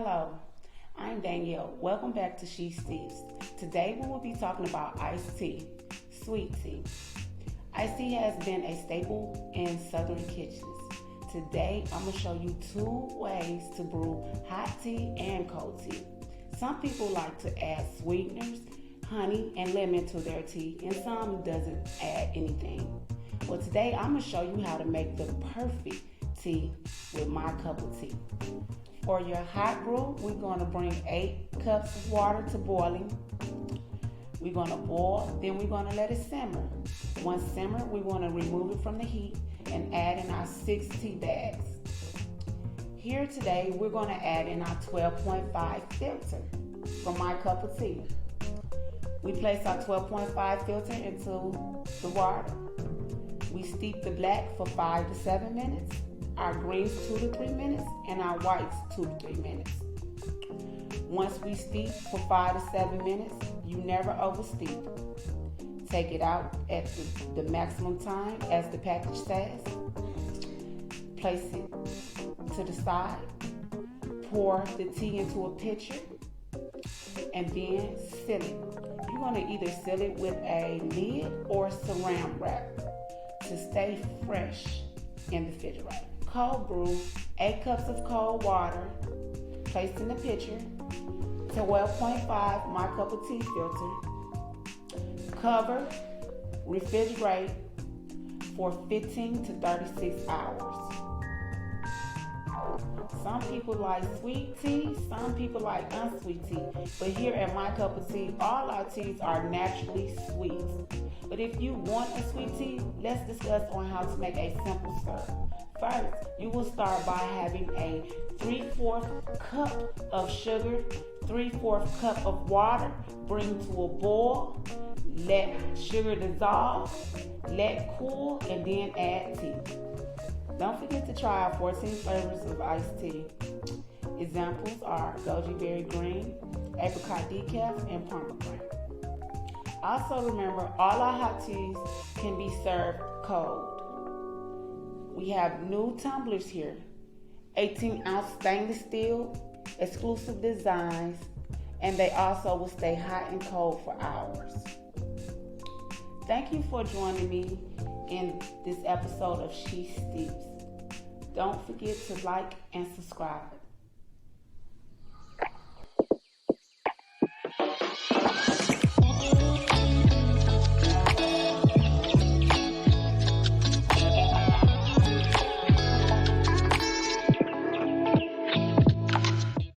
Hello, I'm Danyelle. Welcome back to She Steeps. Today we will be talking about iced tea, sweet tea. Iced tea has been a staple in southern kitchens. Today I'm going to show you 2 ways to brew hot tea and cold tea. Some people like to add sweeteners, honey, and lemon to their tea, and some doesn't add anything. Well, today I'm going to show you how to make the perfect tea with my cup of tea. For your hot brew, we're going to bring 8 cups of water to boiling. We're going to boil, then we're going to let it simmer. Once simmered, we're going to remove it from the heat and add in our 6 tea bags. Here today, we're going to add in our 12.5 filter for my cup of tea. We place our 12.5 filter into the water. We steep the black for 5 to 7 minutes, our greens 2 to 3 minutes, and our whites 2 to 3 minutes. Once we steep for 5 to 7 minutes, you never oversteep. Take it out at the maximum time as the package says. Place it to the side. Pour the tea into a pitcher and then seal it. You're going to either seal it with a lid or saran wrap to stay fresh in the refrigerator. Cold brew, 8 cups of cold water placed in the pitcher, 12.5 my cup of tea filter. Cover, refrigerate for 15 to 36 hours. Some people like sweet tea, some people like unsweet tea. But here at My Cup of Tea, all our teas are naturally sweet. But if you want a sweet tea, let's discuss on how to make a simple syrup. First, you will start by having a 3/4 cup of sugar, 3/4 cup of water, bring to a boil, let sugar dissolve, let cool, and then add tea. Don't forget to try our 14 flavors of iced tea. Examples are goji berry green, apricot decaf, and pomegranate. Also remember, all our hot teas can be served cold. We have new tumblers here, 18-ounce stainless steel, exclusive designs, and they also will stay hot and cold for hours. Thank you for joining me in this episode of She Steeps. Don't forget to like and subscribe.